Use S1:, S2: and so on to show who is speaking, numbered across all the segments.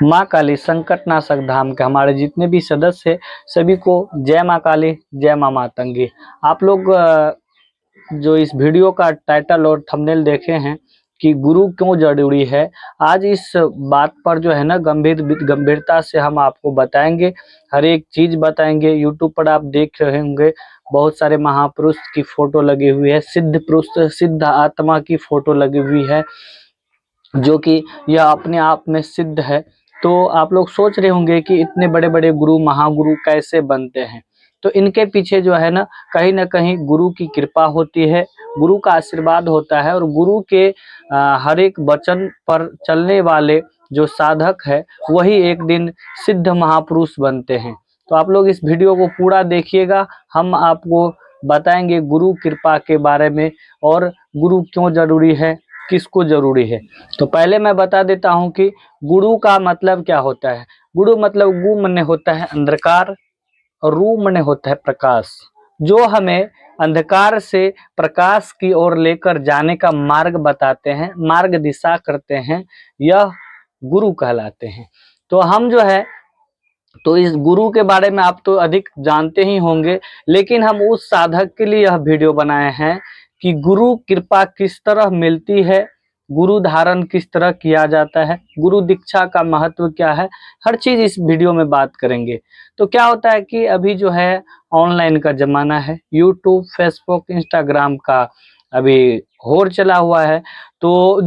S1: माँ काली संकटनाशक धाम के हमारे जितने भी सदस्य हैं सभी को जय माँ काली, जय माँ मातंगी। आप लोग जो इस वीडियो का टाइटल और थंबनेल देखे हैं कि गुरु क्यों जरूरी है, आज इस बात पर जो है ना गंभीरता से हम आपको बताएंगे, हर एक चीज बताएंगे। यूट्यूब पर आप देख रहे होंगे बहुत सारे महापुरुष की फोटो लगी हुई है, सिद्ध पुरुष सिद्ध आत्मा की फोटो लगी हुई है, जो कि यह अपने आप में सिद्ध है। तो आप लोग सोच रहे होंगे कि इतने बड़े बड़े गुरु महागुरु कैसे बनते हैं, तो इनके पीछे जो है ना कहीं गुरु की कृपा होती है, गुरु का आशीर्वाद होता है, और गुरु के हर एक वचन पर चलने वाले जो साधक है वही एक दिन सिद्ध महापुरुष बनते हैं। तो आप लोग इस वीडियो को पूरा देखिएगा, हम आपको बताएंगे गुरु कृपा के बारे में और गुरु क्यों जरूरी है, किसको जरूरी है। तो पहले मैं बता देता हूं कि गुरु का मतलब क्या होता है। गुरु मतलब गु मने होता है अंधकार और रू मने होता है प्रकाश, जो हमें अंधकार से प्रकाश की ओर लेकर जाने का मार्ग बताते हैं, मार्ग दिशा करते हैं, यह गुरु कहलाते हैं। तो हम जो है तो इस गुरु के बारे में आप तो अधिक जानते ही होंगे, लेकिन हम उस साधक के लिए यह वीडियो बनाए हैं कि गुरु कृपा किस तरह मिलती है, गुरु धारण किस तरह किया जाता है, गुरु दीक्षा का महत्व क्या है, हर चीज इस वीडियो में बात करेंगे। तो क्या होता है कि अभी जो है ऑनलाइन का जमाना है, यूट्यूब, फेसबुक, इंस्टाग्राम का अभी होड़ चला हुआ है। तो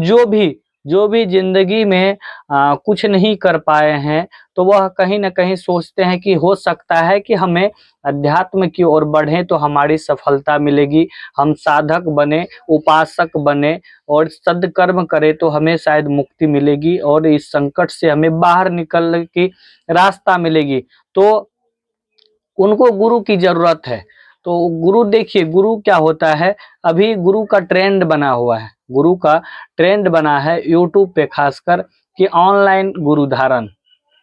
S1: जो भी जिंदगी में कुछ नहीं कर पाए हैं, तो वह कहीं ना कहीं सोचते हैं कि हो सकता है कि हमें अध्यात्म की ओर बढ़ें तो हमारी सफलता मिलेगी, हम साधक बने, उपासक बने और सद्कर्म करें तो हमें शायद मुक्ति मिलेगी और इस संकट से हमें बाहर निकलने की रास्ता मिलेगी। तो उनको गुरु की जरूरत है। तो गुरु देखिए गुरु क्या होता है, अभी गुरु का ट्रेंड बना हुआ है, गुरु का ट्रेंड बना है यूट्यूब पे खासकर कि ऑनलाइन गुरु धारण।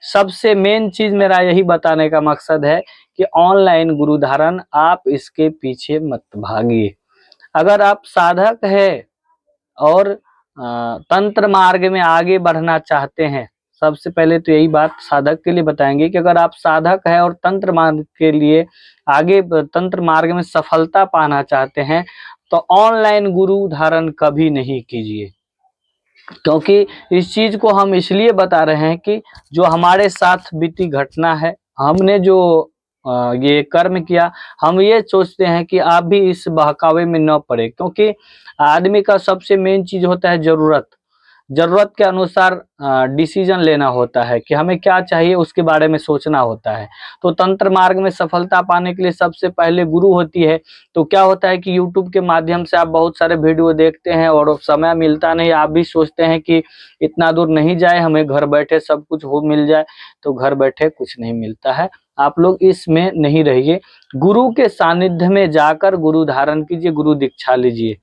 S1: सबसे मेन चीज मेरा यही बताने का मकसद है कि ऑनलाइन गुरु धारण, आप इसके पीछे मत भागिए। अगर आप साधक है और तंत्र मार्ग में आगे बढ़ना चाहते हैं, सबसे पहले तो यही बात साधक के लिए बताएंगे कि अगर आप साधक है और तंत्र मार्ग के लिए आगे तंत्र मार्ग में सफलता पाना चाहते हैं, तो ऑनलाइन गुरु धारण कभी नहीं कीजिए। क्योंकि इस चीज को हम इसलिए बता रहे हैं कि जो हमारे साथ बीती घटना है, हमने जो ये कर्म किया, हम ये सोचते हैं कि आप भी इस बहकावे में न पड़े। क्योंकि आदमी का सबसे मेन चीज होता है जरूरत, जरूरत के अनुसार डिसीजन लेना होता है कि हमें क्या चाहिए, उसके बारे में सोचना होता है। तो तंत्र मार्ग में सफलता पाने के लिए सबसे पहले गुरु होती है। तो क्या होता है कि यूट्यूब के माध्यम से आप बहुत सारे वीडियो देखते हैं और समय मिलता नहीं, आप भी सोचते हैं कि इतना दूर नहीं जाए, हमें घर बैठे सब कुछ हो मिल जाए। तो घर बैठे कुछ नहीं मिलता है, आप लोग इसमें नहीं रहिए। गुरु के सानिध्य में जाकर गुरु धारण कीजिए, गुरु दीक्षा लीजिए।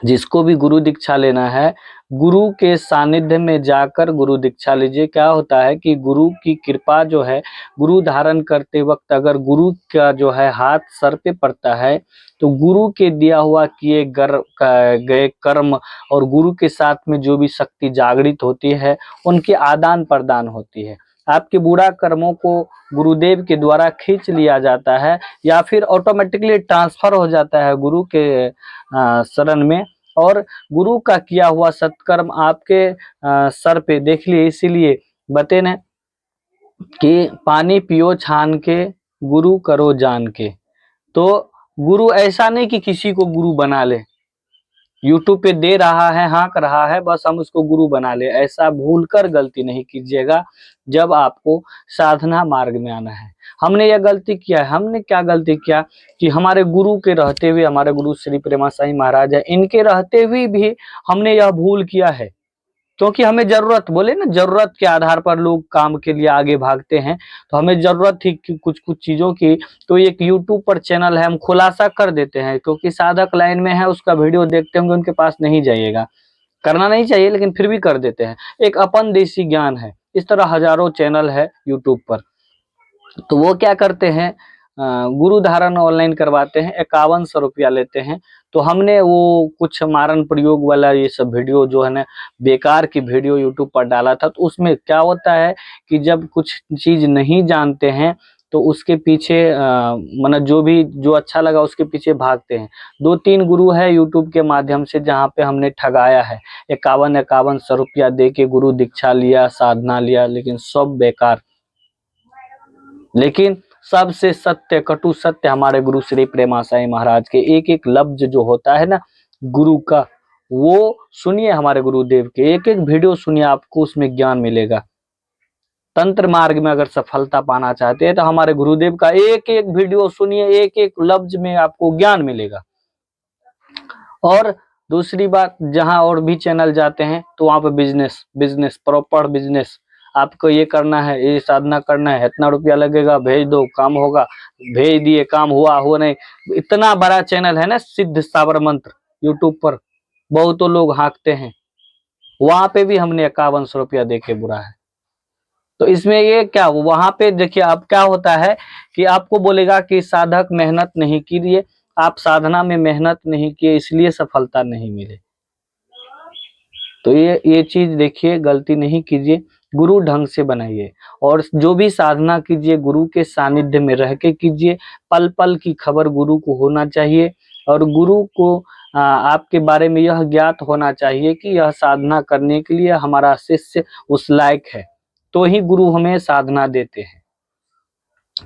S1: जिसको भी गुरु दीक्षा लेना है, गुरु के सानिध्य में जाकर गुरु दीक्षा लीजिए। क्या होता है कि गुरु की कृपा जो है, गुरु धारण करते वक्त अगर गुरु का जो है हाथ सर पे पड़ता है, तो गुरु के दिया हुआ किए गए कर्म और गुरु के साथ में जो भी शक्ति जागृत होती है, उनके आदान प्रदान होती है। आपके बुरा कर्मों को गुरुदेव के द्वारा खींच लिया जाता है या फिर ऑटोमेटिकली ट्रांसफर हो जाता है गुरु के शरण में, और गुरु का किया हुआ सत्कर्म आपके सर पे देख लिए। इसीलिए बते न कि पानी पियो छान के, गुरु करो जान के। तो गुरु ऐसा नहीं कि किसी को गुरु बना ले, यूट्यूब पे दे रहा है, हाँक रहा है, बस हम उसको गुरु बना ले, ऐसा भूलकर गलती नहीं कीजिएगा जब आपको साधना मार्ग में आना है। हमने यह गलती किया है, हमने क्या गलती किया कि हमारे गुरु के रहते हुए, हमारे गुरु श्री प्रेमा साई महाराज है, इनके रहते हुए भी हमने यह भूल किया है। क्योंकि हमें जरूरत, बोले ना जरूरत के आधार पर लोग काम के लिए आगे भागते हैं, तो हमें जरूरत थी कि कुछ कुछ चीजों की। तो एक यूट्यूब पर चैनल है, हम खुलासा कर देते हैं, क्योंकि साधक लाइन में है, उसका वीडियो देखते होंगे, उनके पास नहीं जाइएगा, करना नहीं चाहिए लेकिन फिर भी कर देते हैं। एक अपन देसी ज्ञान है, इस तरह हजारों चैनल है यूट्यूब पर। तो वो क्या करते हैं, गुरु धारण ऑनलाइन करवाते हैं, 5100 रुपया लेते हैं। तो हमने वो कुछ मारन प्रयोग वाला ये सब वीडियो जो है ना, बेकार की वीडियो यूट्यूब पर डाला था। तो उसमें क्या होता है कि जब कुछ चीज नहीं जानते हैं तो उसके पीछे मतलब जो अच्छा लगा उसके पीछे भागते हैं। 2-3 गुरु है यूट्यूब के माध्यम से जहाँ पे हमने ठगाया है, 51-5100 रुपया दे के गुरु दीक्षा लिया, साधना लिया, लेकिन सब बेकार। लेकिन सबसे सत्य, कटु सत्य हमारे गुरु श्री प्रेमासाई महाराज के एक एक लफ्ज जो होता है ना गुरु का, वो सुनिए हमारे गुरुदेव के एक एक वीडियो सुनिए, आपको उसमें ज्ञान मिलेगा। तंत्र मार्ग में अगर सफलता पाना चाहते हैं तो हमारे गुरुदेव का एक एक वीडियो सुनिए, एक एक लफ्ज में आपको ज्ञान मिलेगा। और दूसरी बात, जहां और भी चैनल जाते हैं तो वहां पे बिजनेस प्रॉपर बिजनेस, आपको ये करना है, ये साधना करना है, इतना रुपया लगेगा, भेज दो काम होगा, भेज दिए काम हुआ नहीं। इतना बड़ा चैनल है ना सिद्ध साबर मंत्र यूट्यूब पर, बहुत लोग हाँकते हैं, वहां पे भी हमने 5100 रुपया दे के बुरा है। तो इसमें ये क्या, वहां पे देखिए अब क्या होता है कि आपको बोलेगा कि साधक मेहनत नहीं कीजिए, आप साधना में मेहनत नहीं किए इसलिए सफलता नहीं मिले। तो ये चीज देखिए, गलती नहीं कीजिए, गुरु ढंग से बनाइए और जो भी साधना कीजिए गुरु के सानिध्य में रह के कीजिए। पल पल की खबर गुरु को होना चाहिए और गुरु को आपके बारे में यह ज्ञात होना चाहिए कि यह साधना करने के लिए हमारा शिष्य उस लायक है, तो ही गुरु हमें साधना देते हैं।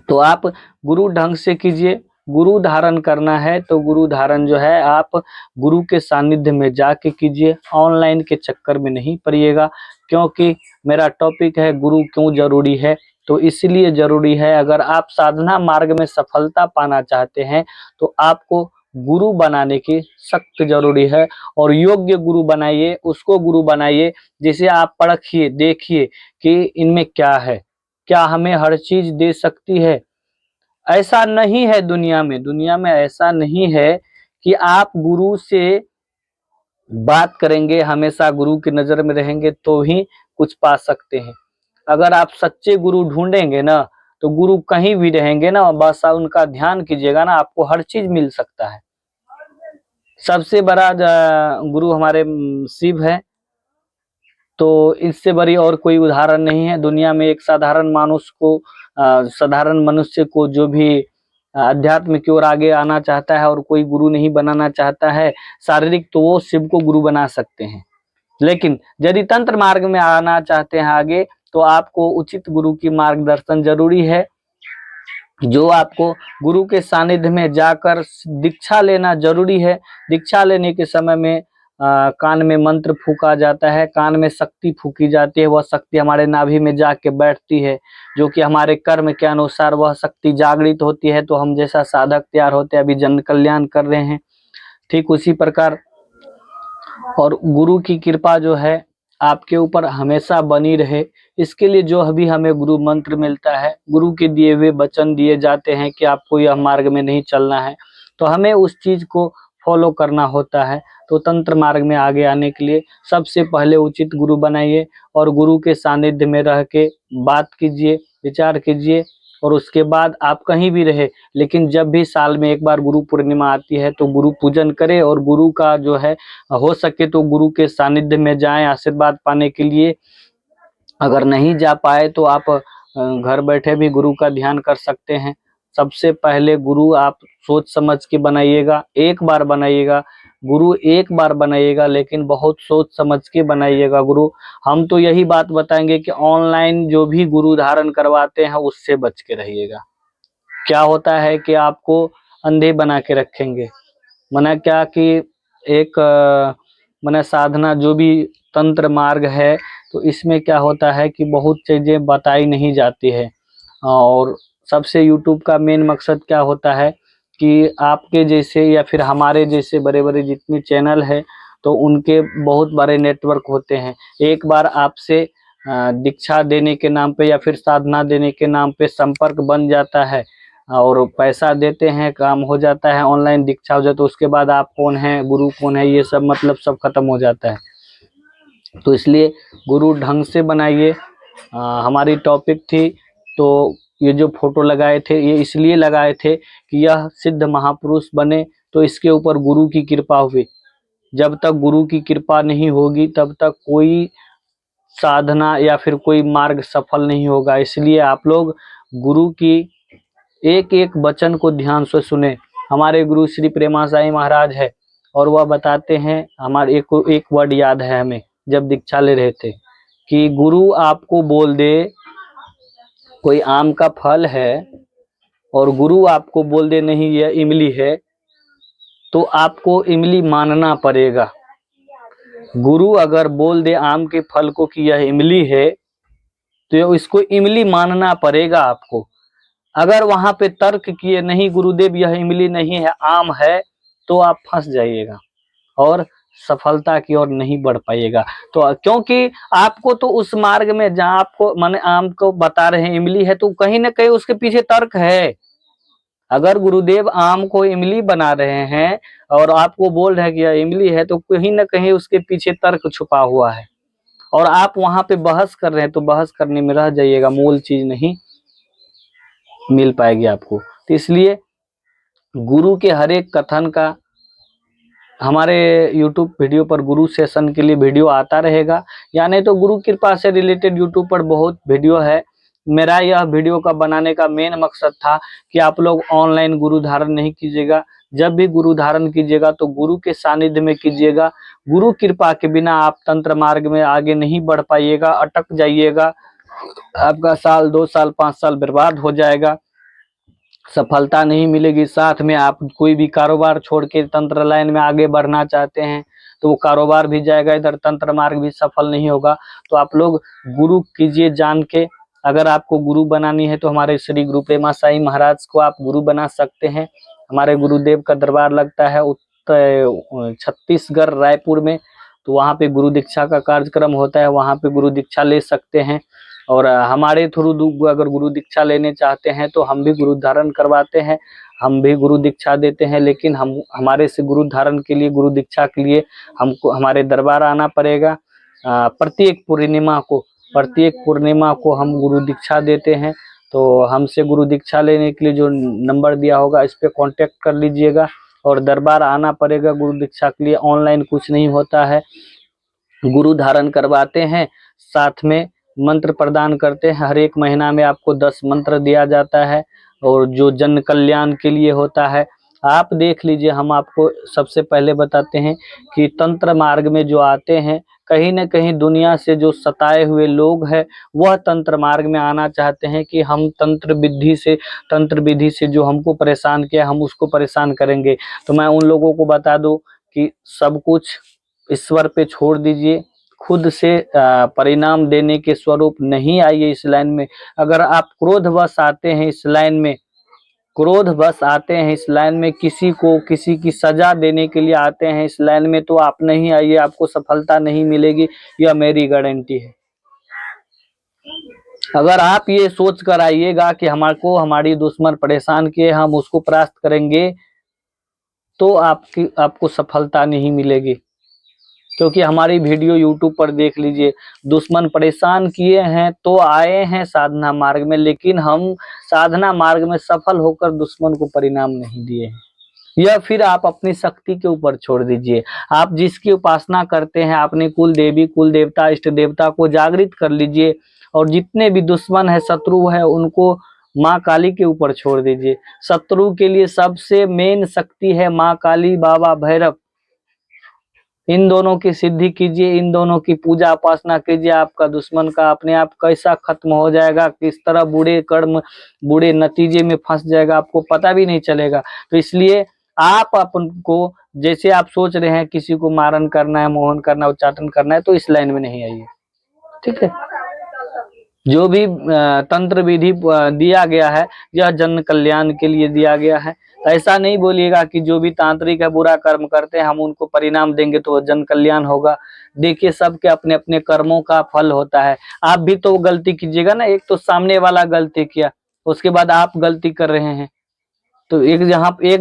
S1: तो आप गुरु ढंग से कीजिए। गुरु धारण करना है तो गुरु धारण जो है आप गुरु के सानिध्य में जाके कीजिए, ऑनलाइन के चक्कर में नहीं पड़िएगा। क्योंकि मेरा टॉपिक है गुरु क्यों जरूरी है, तो इसलिए जरूरी है। अगर आप साधना मार्ग में सफलता पाना चाहते हैं तो आपको गुरु बनाने की सख्त जरूरी है और योग्य गुरु बनाइए, उसको गुरु बनाइए जिसे आप परखिए, देखिए कि इनमें क्या है, क्या हमें हर चीज दे सकती है। ऐसा नहीं है दुनिया में ऐसा नहीं है कि आप गुरु से बात करेंगे, हमेशा गुरु की नजर में रहेंगे तो ही कुछ पा सकते हैं। अगर आप सच्चे गुरु ढूंढेंगे ना तो गुरु कहीं भी रहेंगे ना, बस उनका ध्यान कीजिएगा ना, आपको हर चीज मिल सकता है। सबसे बड़ा गुरु हमारे शिव है, तो इससे बड़ी और कोई उदाहरण नहीं है दुनिया में। एक साधारण साधारण मनुष्य को जो भी अध्यात्म की ओर आगे आना चाहता है और कोई गुरु नहीं बनाना चाहता है शारीरिक, तो वो शिव को गुरु बना सकते हैं। लेकिन यदि तंत्र मार्ग में आना चाहते हैं आगे, तो आपको उचित गुरु की मार्गदर्शन जरूरी है, जो आपको गुरु के सानिध्य में जाकर दीक्षा लेना जरूरी है। दीक्षा लेने के समय में कान में मंत्र फूका जाता है, कान में शक्ति फूकी जाती है, वह शक्ति हमारे नाभि में जाके बैठती है, जो कि हमारे कर्म के अनुसार वह शक्ति जागृत होती है, तो हम जैसा साधक तैयार होते हैं। अभी जन कल्याण कर रहे हैं, ठीक उसी प्रकार। और गुरु की कृपा जो है आपके ऊपर हमेशा बनी रहे, इसके लिए जो अभी हमें गुरु मंत्र मिलता है, गुरु के दिए हुए वचन दिए जाते हैं कि आपको यह मार्ग में नहीं चलना है, तो हमें उस चीज को फॉलो करना होता है। तो तंत्र मार्ग में आगे आने के लिए सबसे पहले उचित गुरु बनाइए और गुरु के सानिध्य में रह के बात कीजिए, विचार कीजिए, और उसके बाद आप कहीं भी रहे, लेकिन जब भी साल में एक बार गुरु पूर्णिमा आती है तो गुरु पूजन करें और गुरु का जो है हो सके तो गुरु के सानिध्य में जाएं आशीर्वाद पाने के लिए। अगर नहीं जा पाए तो आप घर बैठे भी गुरु का ध्यान कर सकते हैं। सबसे पहले गुरु आप सोच समझ के बनाइएगा, एक बार बनाइएगा गुरु, एक बार बनाइएगा, लेकिन बहुत सोच समझ के बनाइएगा गुरु। हम तो यही बात बताएंगे कि ऑनलाइन जो भी गुरु धारण करवाते हैं उससे बच के रहिएगा। क्या होता है कि आपको अंधे बना के रखेंगे। मना क्या कि एक मना साधना जो भी तंत्र मार्ग है, तो इसमें क्या होता है कि बहुत चीजें बताई नहीं जाती है। और सबसे यूट्यूब का मेन मकसद क्या होता है कि आपके जैसे या फिर हमारे जैसे बड़े बड़े जितने चैनल है, तो उनके बहुत बड़े नेटवर्क होते हैं। एक बार आपसे दीक्षा देने के नाम पे या फिर साधना देने के नाम पे संपर्क बन जाता है और पैसा देते हैं, काम हो जाता है, ऑनलाइन दीक्षा हो जाता है, तो उसके बाद आप कौन है, गुरु कौन है, ये सब मतलब सब खत्म हो जाता है। तो इसलिए गुरु ढंग से बनाइए। हमारी टॉपिक थी, तो ये जो फोटो लगाए थे ये इसलिए लगाए थे कि यह सिद्ध महापुरुष बने तो इसके ऊपर गुरु की कृपा हुई। जब तक गुरु की कृपा नहीं होगी तब तक कोई साधना या फिर कोई मार्ग सफल नहीं होगा। इसलिए आप लोग गुरु की एक एक वचन को ध्यान से सुने। हमारे गुरु श्री प्रेमा साई महाराज है और वह बताते हैं, हमारे एक वर्ड याद है हमें जब दीक्षा ले रहे थे कि गुरु आपको बोल दे कोई आम का फल है और गुरु आपको बोल दे नहीं यह इमली है, तो आपको इमली मानना पड़ेगा। गुरु अगर बोल दे आम के फल को कि यह इमली है तो इसको इमली मानना पड़ेगा आपको। अगर वहां पे तर्क किए नहीं गुरुदेव यह इमली नहीं है आम है, तो आप फंस जाइएगा और सफलता की ओर नहीं बढ़ पाइएगा। तो क्योंकि आपको तो उस मार्ग में जहां आपको माने आम को बता रहे हैं इमली है, तो कहीं ना कहीं उसके पीछे तर्क है। अगर गुरुदेव आम को इमली बना रहे हैं और आपको बोल रहे हैं कि यह इमली है, तो कहीं ना कहीं उसके पीछे तर्क छुपा हुआ है और आप वहां पे बहस कर रहे हैं, तो बहस करने में रह जाइएगा, मूल चीज नहीं मिल पाएगी आपको। तो इसलिए गुरु के हर एक कथन का हमारे YouTube वीडियो पर गुरु सेशन के लिए वीडियो आता रहेगा, या नहीं तो गुरु कृपा से रिलेटेड YouTube पर बहुत वीडियो है। मेरा यह वीडियो का बनाने का मेन मकसद था कि आप लोग ऑनलाइन गुरु धारण नहीं कीजिएगा। जब भी गुरु धारण कीजिएगा तो गुरु के सानिध्य में कीजिएगा। गुरु कृपा के बिना आप तंत्र मार्ग में आगे नहीं बढ़ पाइएगा, अटक जाइएगा। आपका साल 2 साल 5 साल बर्बाद हो जाएगा, सफलता नहीं मिलेगी। साथ में आप कोई भी कारोबार छोड़ के तंत्र लाइन में आगे बढ़ना चाहते हैं तो वो कारोबार भी जाएगा, इधर तंत्र मार्ग भी सफल नहीं होगा। तो आप लोग गुरु कीजिए जान के। अगर आपको गुरु बनानी है तो हमारे श्री गुरु प्रेमा साई महाराज को आप गुरु बना सकते हैं। हमारे गुरुदेव का दरबार लगता है उत्तर छत्तीसगढ़ रायपुर में, तो वहाँ पे गुरु दीक्षा का कार्यक्रम होता है, वहाँ पे गुरु दीक्षा ले सकते हैं। और हमारे थ्रू अगर गुरु दीक्षा लेने चाहते हैं तो हम भी गुरु धारण करवाते हैं, हम भी गुरु दीक्षा देते हैं। लेकिन हमारे से गुरु धारण के लिए, गुरु दीक्षा के लिए हमको हमारे दरबार आना पड़ेगा। प्रत्येक पूर्णिमा को हम गुरु दीक्षा देते हैं। तो हमसे गुरु दीक्षा लेने के लिए जो नंबर दिया होगा इस पे कांटेक्ट कर लीजिएगा और दरबार आना पड़ेगा गुरु दीक्षा के लिए। ऑनलाइन कुछ नहीं होता है, गुरु धारण करवाते हैं, साथ में मंत्र प्रदान करते हैं। हर एक महीना में आपको 10 मंत्र दिया जाता है और जो जन कल्याण के लिए होता है। आप देख लीजिए, हम आपको सबसे पहले बताते हैं कि तंत्र मार्ग में जो आते हैं, कहीं न कहीं दुनिया से जो सताए हुए लोग हैं वह तंत्र मार्ग में आना चाहते हैं कि हम तंत्र विधि से जो हमको परेशान किया हम उसको परेशान करेंगे। तो मैं उन लोगों को बता दूं कि सब कुछ ईश्वर पे छोड़ दीजिए, खुद से परिणाम देने के स्वरूप नहीं आइए इस लाइन में। अगर आप क्रोधवश आते हैं इस लाइन में, किसी की सजा देने के लिए आते हैं इस लाइन में, तो आप नहीं आइए, आपको सफलता नहीं मिलेगी, यह मेरी गारंटी है। अगर आप ये सोच कर आइएगा कि हमारी दुश्मन परेशान किए हम उसको परास्त करेंगे, तो आपको सफलता नहीं मिलेगी। क्योंकि हमारी वीडियो YouTube पर देख लीजिए, दुश्मन परेशान किए हैं तो आए हैं साधना मार्ग में, लेकिन हम साधना मार्ग में सफल होकर दुश्मन को परिणाम नहीं दिए हैं। या फिर आप अपनी शक्ति के ऊपर छोड़ दीजिए। आप जिसकी उपासना करते हैं अपने कुल देवी कुल देवता इष्ट देवता को जागृत कर लीजिए और जितने भी दुश्मन है शत्रु है उनको माँ काली के ऊपर छोड़ दीजिए। शत्रु के लिए सबसे मेन शक्ति है माँ काली, बाबा भैरव। इन दोनों की सिद्धि कीजिए, इन दोनों की पूजा उपासना कीजिए, आपका दुश्मन का अपने आप कैसा खत्म हो जाएगा, किस तरह बुरे कर्म बुरे नतीजे में फंस जाएगा आपको पता भी नहीं चलेगा। तो इसलिए आप अपन को जैसे आप सोच रहे हैं किसी को मारन करना है, मोहन करना है, उच्चाटन करना है, तो इस लाइन में नहीं आइए, ठीक है। जो भी तंत्र विधि दिया गया है यह जन कल्याण के लिए दिया गया है। ऐसा नहीं बोलिएगा कि जो भी तांत्रिक है बुरा कर्म करते हैं हम उनको परिणाम देंगे तो जन कल्याण होगा। देखिए सबके अपने अपने कर्मों का फल होता है। आप भी तो गलती कीजिएगा ना, एक तो सामने वाला गलती किया उसके बाद आप गलती कर रहे हैं, तो एक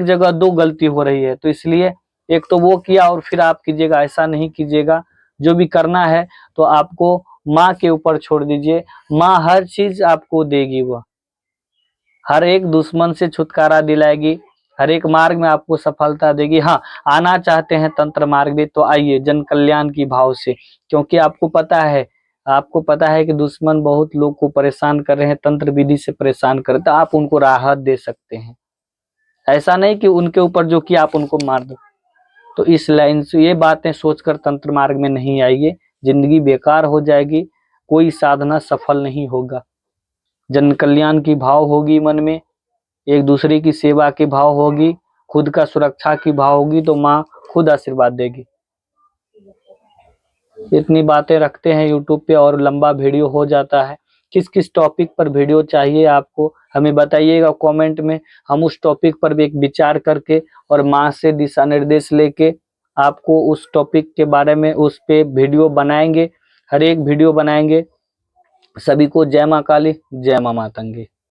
S1: जगह 2 गलती हो रही है। तो इसलिए एक तो वो किया और फिर आप कीजिएगा, ऐसा नहीं कीजिएगा। जो भी करना है तो आपको माँ के ऊपर छोड़ दीजिए, माँ हर चीज आपको देगी। वह हर एक दुश्मन से छुटकारा दिलाएगी, हर एक मार्ग में आपको सफलता देगी। हाँ, आना चाहते हैं तंत्र मार्ग में तो आइए जन कल्याण की भाव से, क्योंकि आपको पता है कि दुश्मन बहुत लोग को परेशान कर रहे हैं, तंत्र विधि से परेशान कर रहे हैं, तो आप उनको राहत दे सकते हैं। ऐसा नहीं कि उनके ऊपर जो किया आप उनको मार दो। तो इस लाइन से ये बातें सोचकर तंत्र मार्ग में नहीं आइए, जिंदगी बेकार हो जाएगी, कोई साधना सफल नहीं होगा। जन कल्याण की भाव होगी मन में, एक दूसरे की सेवा की भाव होगी, खुद का सुरक्षा की भाव होगी, तो माँ खुद आशीर्वाद देगी। इतनी बातें रखते हैं यूट्यूब पे और लंबा वीडियो हो जाता है। किस किस टॉपिक पर वीडियो चाहिए आपको हमें बताइएगा कमेंट में, हम उस टॉपिक पर भी एक विचार करके और माँ से दिशा निर्देश लेके आपको उस टॉपिक के बारे में उस पे वीडियो बनाएंगे, हर एक वीडियो बनाएंगे। सभी को जय माँ काली, जय माँ मातंगी।